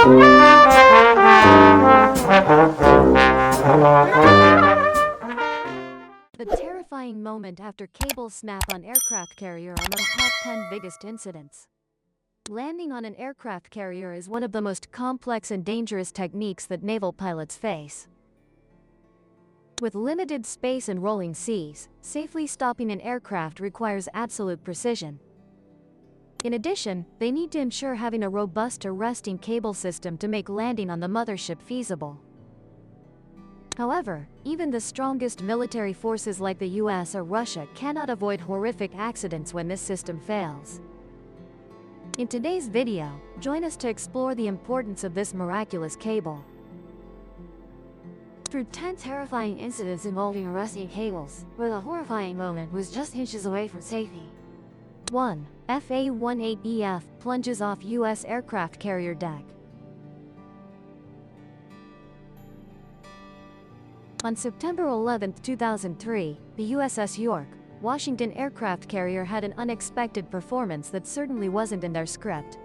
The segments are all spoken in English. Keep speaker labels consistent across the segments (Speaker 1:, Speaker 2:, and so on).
Speaker 1: The terrifying moment after cable snap on aircraft carrier among top 10 biggest incidents. Landing on an aircraft carrier is one of the most complex and dangerous techniques that naval pilots face. With limited space and rolling seas, safely stopping an aircraft requires absolute precision. In addition, they need to ensure having a robust arresting cable system to make landing on the mothership feasible. However, even the strongest military forces like the US or Russia cannot avoid horrific accidents when this system fails. In today's video, join us to explore the importance of this miraculous cable. Through 10 terrifying incidents involving arresting cables, where the horrifying moment was just inches away from safety. 1. FA-18EF plunges off US aircraft carrier deck. On September 11, 2003, the USS York, Washington aircraft carrier had an unexpected performance that certainly wasn't in their script.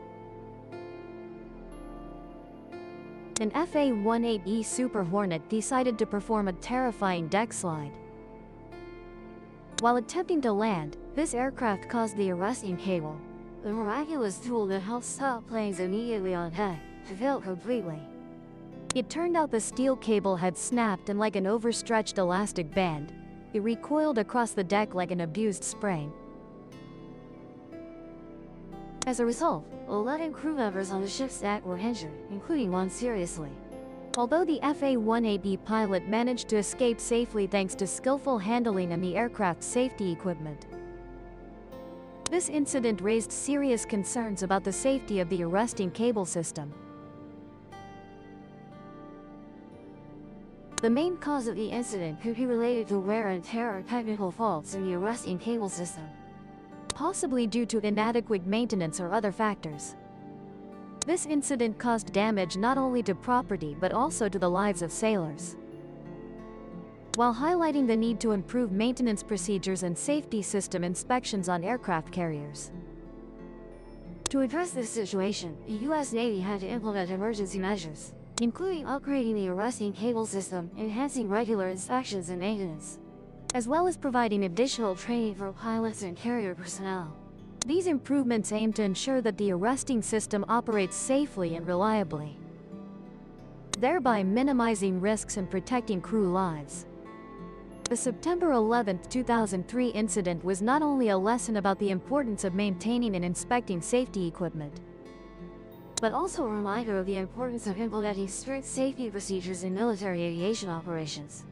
Speaker 1: An FA-18E Super Hornet decided to perform a terrifying deck slide. While attempting to land, this aircraft caused the arresting cable, the miraculous tool that helps stop planes immediately on deck, to fail completely. It turned out the steel cable had snapped, and like an overstretched elastic band, it recoiled across the deck like an abused spring. As a result, 11 crew members on the ship's deck were injured, including one seriously. Although the FA-18E pilot managed to escape safely thanks to skillful handling and the aircraft's safety equipment. This incident raised serious concerns about the safety of the arresting cable system. The main cause of the incident could be related to wear and tear or technical faults in the arresting cable system, possibly due to inadequate maintenance or other factors. This incident caused damage not only to property but also to the lives of sailors, while highlighting the need to improve maintenance procedures and safety system inspections on aircraft carriers. To address this situation, the U.S. Navy had to implement emergency measures, including upgrading the arresting cable system, enhancing regular inspections and maintenance, as well as providing additional training for pilots and carrier personnel. These improvements aim to ensure that the arresting system operates safely and reliably, thereby minimizing risks and protecting crew lives. The September 11, 2003 incident was not only a lesson about the importance of maintaining and inspecting safety equipment, but also a reminder of the importance of implementing strict safety procedures in military aviation operations.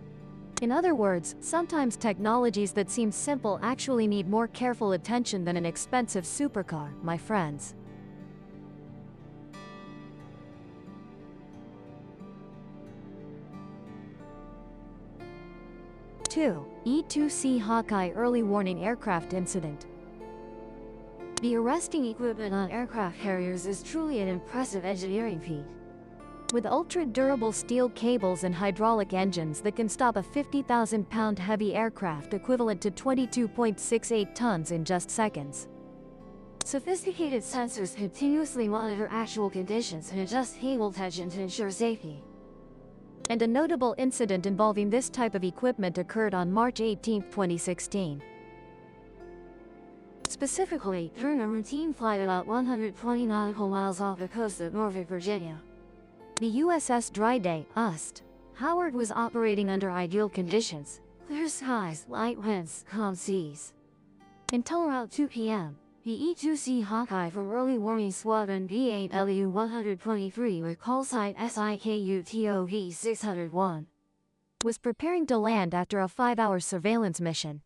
Speaker 1: In other words, sometimes technologies that seem simple actually need more careful attention than an expensive supercar, my friends. Two, E-2C Hawkeye early warning aircraft incident. The arresting equipment on aircraft carriers is truly an impressive engineering feat. With ultra-durable steel cables and hydraulic engines that can stop a 50,000-pound heavy aircraft equivalent to 22.68 tons in just seconds. Sophisticated sensors continuously monitor actual conditions and adjust cable tension to ensure safety. And a notable incident involving this type of equipment occurred on March 18, 2016. Specifically, during a routine flight about 120 nautical miles off the coast of Norfolk, Virginia. The USS Dryday, UST. Howard was operating under ideal conditions, clear skies, light winds, calm seas. Until around 2 p.m., the E-2C Hawkeye from Early Warning Squadron B8LU-123 with call sign SIKUTOV 601 was preparing to land after a 5-hour surveillance mission.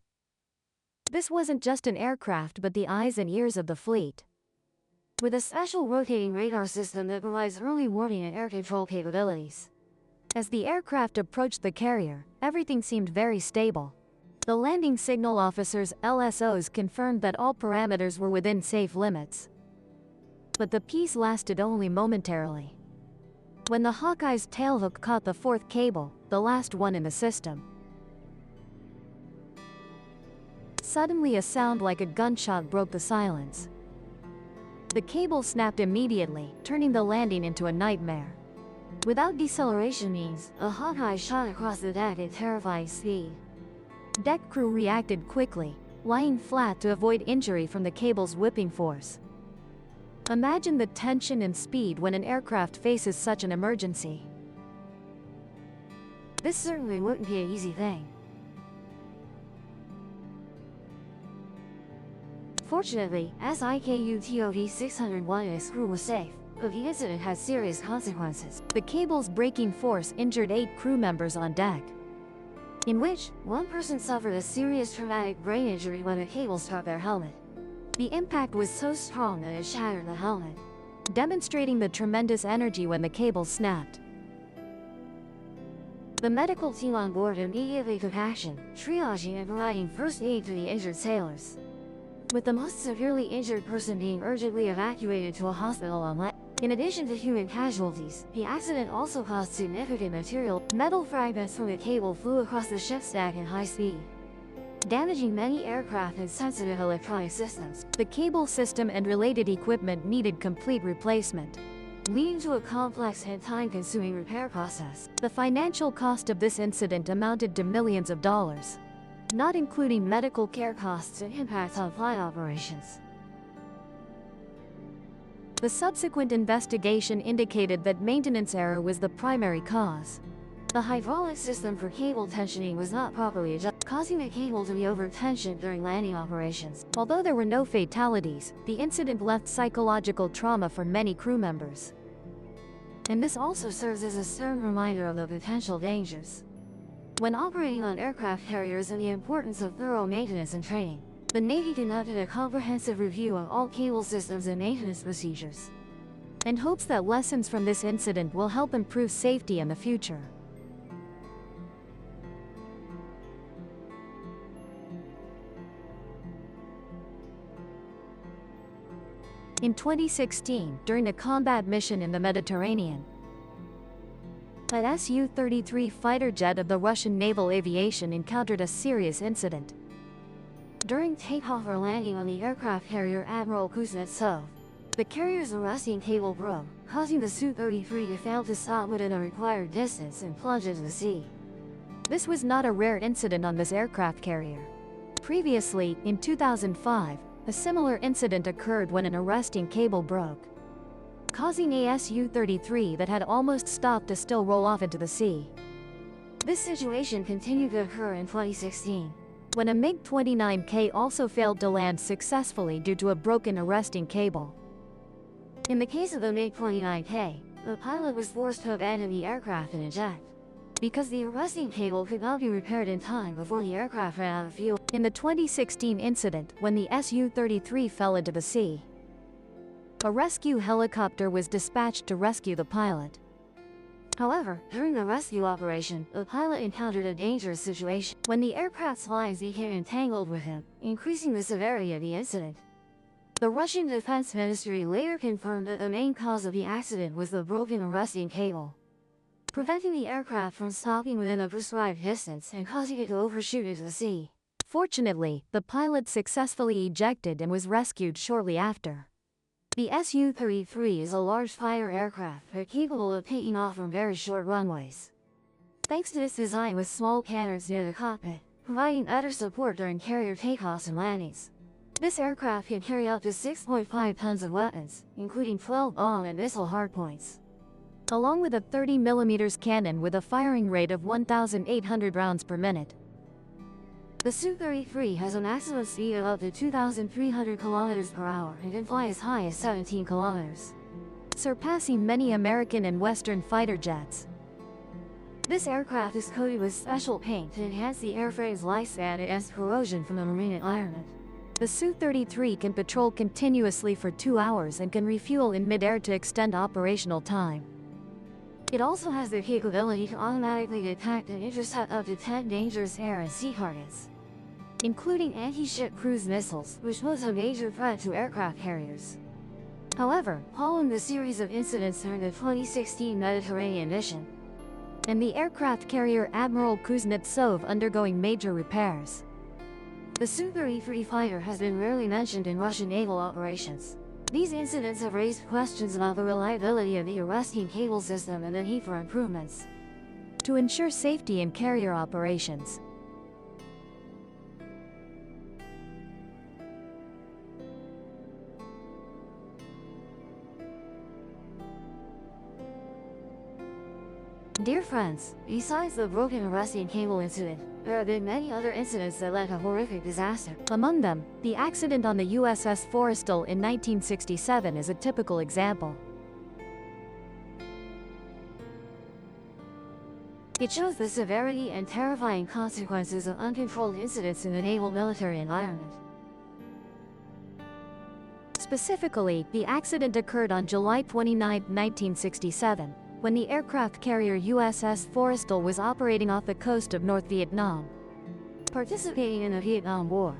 Speaker 1: This wasn't just an aircraft but the eyes and ears of the fleet, with a special rotating radar system that provides early warning and air control capabilities. As the aircraft approached the carrier, everything seemed very stable. The landing signal officers, LSOs, confirmed that all parameters were within safe limits. But the peace lasted only momentarily. When the Hawkeye's tailhook caught the fourth cable, the last one in the system, suddenly a sound like a gunshot broke the silence. The cable snapped immediately, turning the landing into a nightmare. Without deceleration means, a Hawkeye shot across the deck at terrifying speed. Deck crew reacted quickly, lying flat to avoid injury from the cable's whipping force. Imagine the tension and speed when an aircraft faces such an emergency. This certainly wouldn't be an easy thing. Fortunately, SIKUTOD 601's crew was safe, but the incident had serious consequences. The cable's braking force injured 8 crew members on deck, in which one person suffered a serious traumatic brain injury when a cable struck their helmet. The impact was so strong that it shattered the helmet, demonstrating the tremendous energy when the cable snapped. The medical team on board immediately took action, triaging and providing first aid to the injured sailors, with the most severely injured person being urgently evacuated to a hospital on land. In addition to human casualties, the accident also caused significant metal fragments from the cable flew across the ship's deck at high speed, damaging many aircraft and sensitive electronic systems. The cable system and related equipment needed complete replacement, leading to a complex and time-consuming repair process. The financial cost of this incident amounted to millions of dollars, not including medical care costs and impacts on flight operations. The subsequent investigation indicated that maintenance error was the primary cause. The hydraulic system for cable tensioning was not properly adjusted, causing the cable to be over-tensioned during landing operations. Although there were no fatalities, the incident left psychological trauma for many crew members. And this also serves as a stern reminder of the potential dangers when operating on aircraft carriers and the importance of thorough maintenance and training. The Navy conducted a comprehensive review of all cable systems and maintenance procedures, and hopes that lessons from this incident will help improve safety in the future. In 2016, during a combat mission in the Mediterranean, an Su-33 fighter jet of the Russian naval aviation encountered a serious incident. During takeoff or landing on the aircraft carrier Admiral Kuznetsov, the carrier's arresting cable broke, causing the Su-33 to fail to stop within a required distance and plunge into the sea. This was not a rare incident on this aircraft carrier. Previously, in 2005, a similar incident occurred when an arresting cable broke, causing a Su-33 that had almost stopped to still roll off into the sea. This situation continued to occur in 2016, when a MiG-29K also failed to land successfully due to a broken arresting cable. In the case of the MiG-29K, the pilot was forced to abandon the aircraft and eject, because the arresting cable could not be repaired in time before the aircraft ran out of fuel. In the 2016 incident, when the Su-33 fell into the sea, a rescue helicopter was dispatched to rescue the pilot. However, during the rescue operation, the pilot encountered a dangerous situation when the aircraft's lines became entangled with him, increasing the severity of the incident. The Russian Defense Ministry later confirmed that the main cause of the accident was the broken arresting cable, preventing the aircraft from stopping within a prescribed distance and causing it to overshoot into the sea. Fortunately, the pilot successfully ejected and was rescued shortly after. The Su-33 is a large fighter aircraft, but capable of taking off from very short runways, thanks to its design with small cannons near the cockpit, providing better support during carrier takeoffs and landings. This aircraft can carry up to 6.5 tons of weapons, including 12 bomb and missile hardpoints, along with a 30mm cannon with a firing rate of 1,800 rounds per minute. The Su-33 has a maximum speed of up to 2,300 km per hour and can fly as high as 17 km, surpassing many American and Western fighter jets. This aircraft is coated with special paint to enhance the airframe's lifespan against corrosion from the marine environment. The Su-33 can patrol continuously for 2 hours and can refuel in mid-air to extend operational time. It also has the capability to automatically detect and intercept up to 10 dangerous air and sea targets, including anti-ship cruise missiles, which pose a major threat to aircraft carriers. However, following the series of incidents during the 2016 Mediterranean mission, and the aircraft carrier Admiral Kuznetsov undergoing major repairs, the Su-33 fighter has been rarely mentioned in Russian naval operations. These incidents have raised questions about the reliability of the arresting cable system and the need for improvements to ensure safety in carrier operations. Dear friends, besides the broken arresting cable incident, there have been many other incidents that led to horrific disaster. Among them, the accident on the USS Forrestal in 1967 is a typical example. It shows the severity and terrifying consequences of uncontrolled incidents in the naval military environment. Specifically, the accident occurred on July 29, 1967. When the aircraft carrier USS Forrestal was operating off the coast of North Vietnam, participating in the Vietnam War.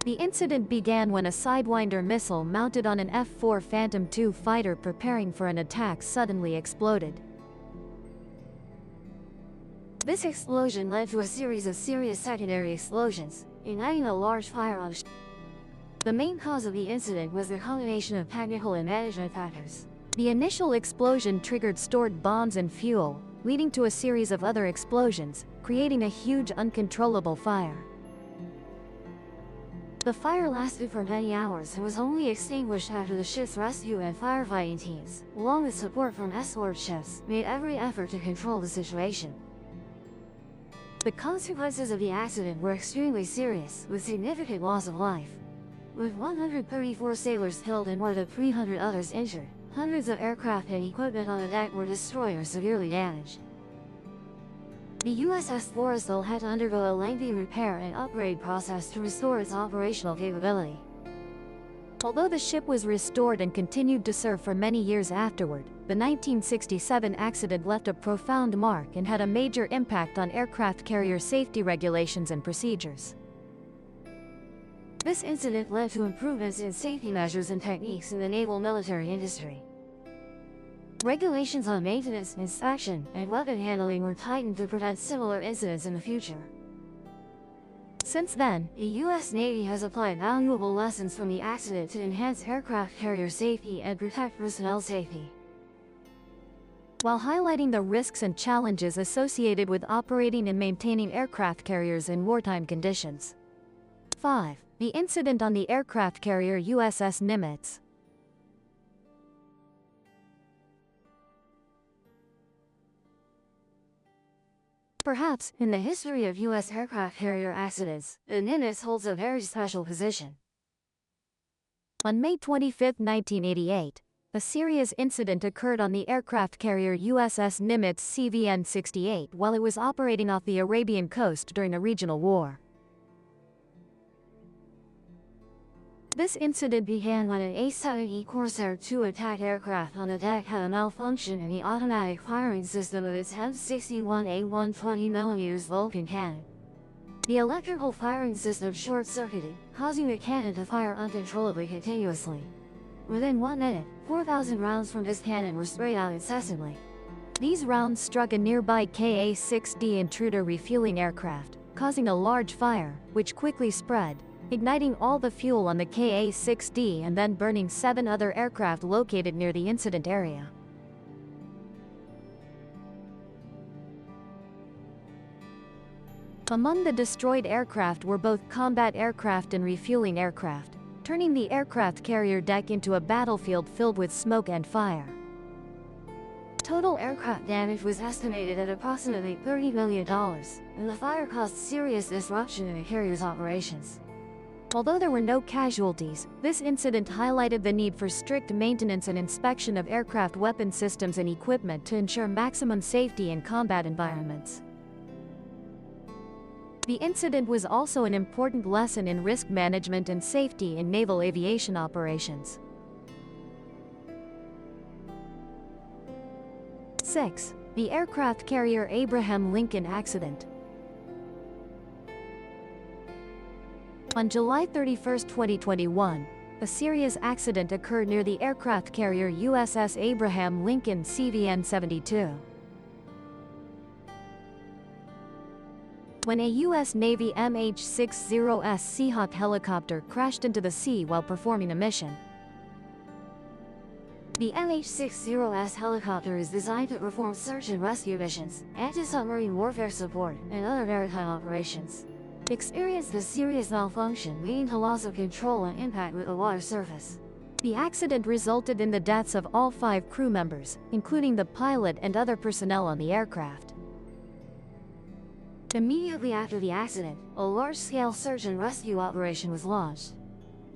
Speaker 1: The incident began when a Sidewinder missile mounted on an F-4 Phantom II fighter preparing for an attack suddenly exploded. This explosion led to a series of serious secondary explosions, igniting a large fire on the ship. The main cause of the incident was the combination of technical and management factors. The initial explosion triggered stored bombs and fuel, leading to a series of other explosions, creating a huge uncontrollable fire. The fire lasted for many hours and was only extinguished after the ship's rescue and firefighting teams, along with support from escort ships, made every effort to control the situation. The consequences of the accident were extremely serious, with significant loss of life. With 134 sailors killed and more than 300 others injured, hundreds of aircraft and equipment on the deck were destroyed or severely damaged. The USS Forrestal had to undergo a lengthy repair and upgrade process to restore its operational capability. Although the ship was restored and continued to serve for many years afterward, the 1967 accident left a profound mark and had a major impact on aircraft carrier safety regulations and procedures. This incident led to improvements in safety measures and techniques in the naval military industry. Regulations on maintenance, inspection, and weapon handling were tightened to prevent similar incidents in the future. Since then, the U.S. Navy has applied valuable lessons from the accident to enhance aircraft carrier safety and protect personnel safety, while highlighting the risks and challenges associated with operating and maintaining aircraft carriers in wartime conditions. 5. The incident on the aircraft carrier USS Nimitz. Perhaps, in the history of U.S. aircraft carrier accidents, the Nimitz holds a very special position. On May 25, 1988, a serious incident occurred on the aircraft carrier USS Nimitz CVN-68 while it was operating off the Arabian coast during a regional war. This incident began when an A-7E Corsair II attack aircraft on the deck had a malfunction in the automatic firing system of its M61A 120mm Vulcan cannon. The electrical firing system short-circuited, causing the cannon to fire uncontrollably continuously. Within 1 minute, 4,000 rounds from this cannon were sprayed out incessantly. These rounds struck a nearby Ka-6D intruder refueling aircraft, causing a large fire, which quickly spread, igniting all the fuel on the Ka-6D and then burning 7 other aircraft located near the incident area. Among the destroyed aircraft were both combat aircraft and refueling aircraft, turning the aircraft carrier deck into a battlefield filled with smoke and fire. Total aircraft damage was estimated at approximately $30 million, and the fire caused serious disruption in the carrier's operations. Although there were no casualties, this incident highlighted the need for strict maintenance and inspection of aircraft weapon systems and equipment to ensure maximum safety in combat environments. The incident was also an important lesson in risk management and safety in naval aviation operations. 6. The aircraft carrier Abraham Lincoln accident. On July 31, 2021, a serious accident occurred near the aircraft carrier USS Abraham Lincoln CVN-72. when a U.S. Navy MH-60S Seahawk helicopter crashed into the sea while performing a mission. The MH-60S helicopter is designed to perform search and rescue missions, anti-submarine warfare support, and other maritime operations. It experienced a serious malfunction leading to loss of control and impact with the water surface. The accident resulted in the deaths of all 5 crew members, including the pilot and other personnel on the aircraft. Immediately after the accident, a large-scale search and rescue operation was launched,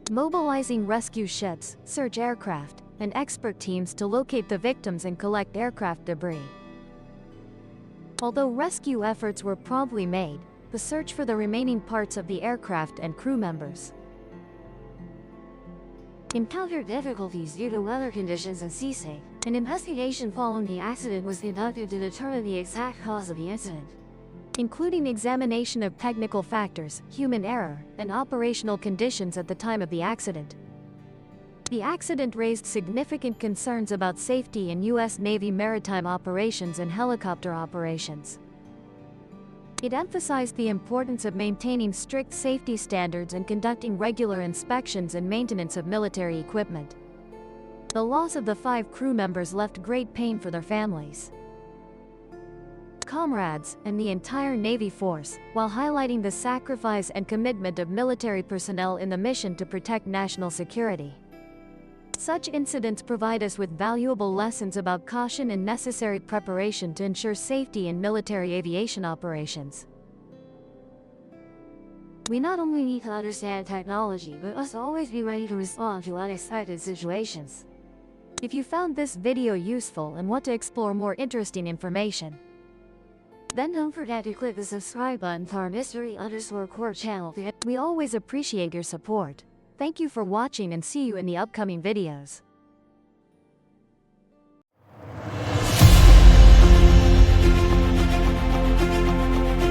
Speaker 1: mobilizing rescue ships, search aircraft, and expert teams to locate the victims and collect aircraft debris. Although rescue efforts were promptly made, the search for the remaining parts of the aircraft and crew members encountered difficulties due to weather conditions and sea state. An investigation following the accident was conducted to determine the exact cause of the incident, including examination of technical factors, human error, and operational conditions at the time of the accident. The accident raised significant concerns about safety in U.S. Navy maritime operations and helicopter operations. It emphasized the importance of maintaining strict safety standards and conducting regular inspections and maintenance of military equipment. The loss of the 5 crew members left great pain for their families, comrades, and the entire Navy force, while highlighting the sacrifice and commitment of military personnel in the mission to protect national security. Such incidents provide us with valuable lessons about caution and necessary preparation to ensure safety in military aviation operations. We not only need to understand technology, but must always be ready to respond to unexpected situations. If you found this video useful and want to explore more interesting information, then don't forget to click the subscribe button to our mystery_core channel. We always appreciate your support. Thank you for watching and see you in the upcoming videos.